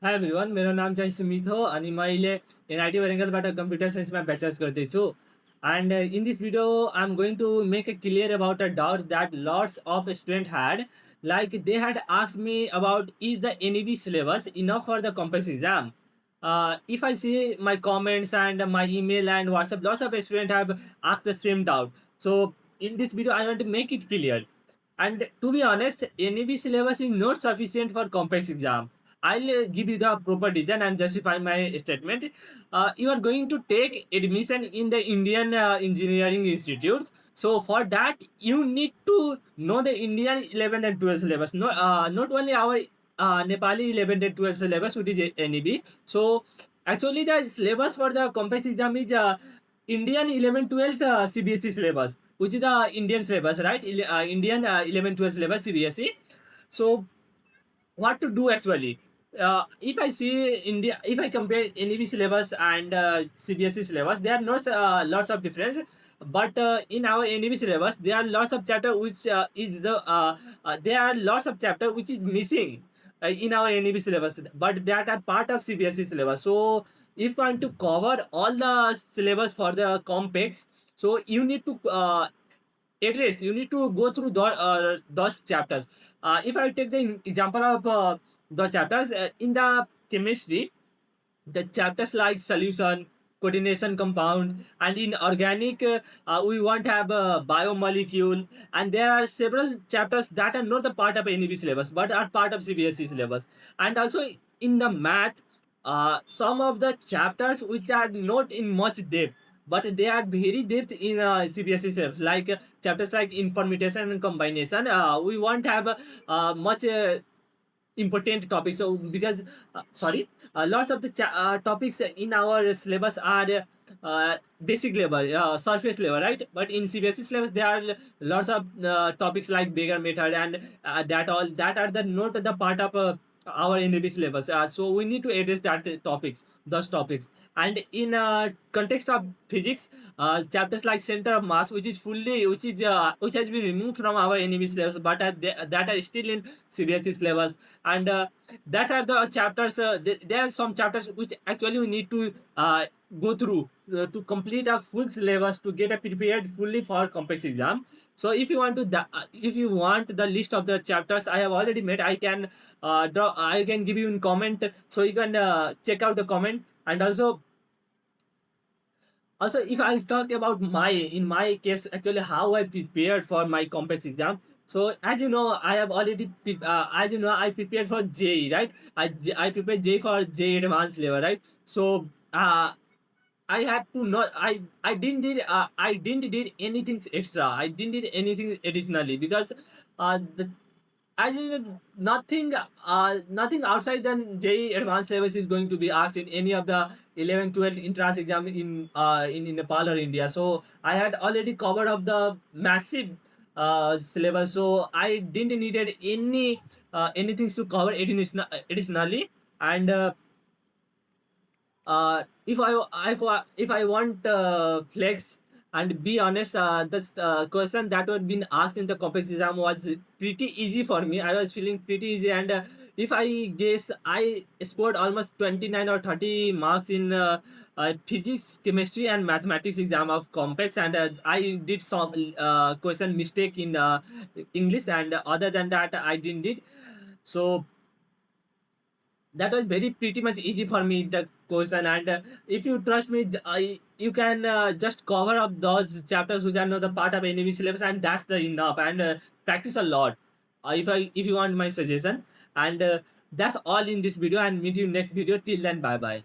High everyone, मेरो नाम चाहिँ सुमित हो अनि मैले एनआइटी वारङ्गलबाट कम्प्युटर साइन्समा ब्याचलर्स गर्दैछु। And in this video I am going to make a clear about a doubt that lots of student had, like they had asked me about is the NEB syllabus enough for the complex exam. If I see my comments and my email and WhatsApp, lots of students have asked the same doubt. So in this video, I want to make it clear. And to be honest, NEB syllabus is not sufficient for complex exam. I'll give you the proper reason and justify my statement. You are going to take admission in the Indian engineering institutes. So for that, you need to know the Indian 11th and 12th syllabus. Not only our Nepali 11th and 12th syllabus, which is NEB. So actually, the syllabus for the complex exam is Indian 11 12th CBSE syllabus, which is the Indian syllabus, right? Indian 11 12th syllabus CBSE. So what to do actually? If I see India, if I compare NEB syllabus and CBSE syllabus, there are not lots of difference. But in our NEB syllabus, there are lots of chapter which there are lots of chapter which is missing in our NEB syllabus, but that are part of CBSE syllabus. So if you want to cover all the syllabus for the complex, so you need to address, you need to go through those chapters. If I take the example of the chapters in the chemistry, the chapters like solution, coordination compound, and in organic we want to have a biomolecule, and there are several chapters that are not the part of NEB syllabus but are part of CBSE syllabus. And also in the math, some of the chapters which are not in much depth, but they are very depth in CBSE syllabus, like chapters like in permutation and combination. We won't have much important topics. So because lots of the topics in our syllabus are basic level, surface level, right? But in CBSE syllabus there are lots of topics like Baker method, and that all that are the not the part of our NAB syllabus. So we need to address that topics, those topics. And in context of physics, chapters like center of mass, which has been removed from our NAB syllabus, but that are still in CBSE syllabus. And that are the chapters. There are some chapters which actually we need to go through to complete a full syllabus to get a prepared fully for complex exam. So if you want the list of the chapters I have already made, I can give you in comment, so you can check out the comment. And also if I talk about my in my case actually how I prepared for my complex exam. So as you know, I have already as you know, I prepared for JE, right? I prepared JE for JE advanced level, right? So I had to not I didn't did anything extra. I didn't did anything additionally because the as in nothing outside than JEE advanced levels is going to be asked in any of the 11 12 entrance exam in Nepal or India. So I had already covered up the massive syllabus, so I didn't needed anything to cover additionally. And if I want flex and be honest, this question that was been asked in the complex exam was pretty easy for me. I was feeling pretty easy, and if I guess I scored almost 29 or 30 marks in physics, chemistry, and mathematics exam of complex, and I did some question mistake in English, and other than that I didn't did. So that was very pretty much easy for me the question. And if you trust me, you can just cover up those chapters which are not the part of any syllabus, and that's the enough. And practice a lot, if you want my suggestion. And that's all in this video, and meet you next video. Till then, bye bye.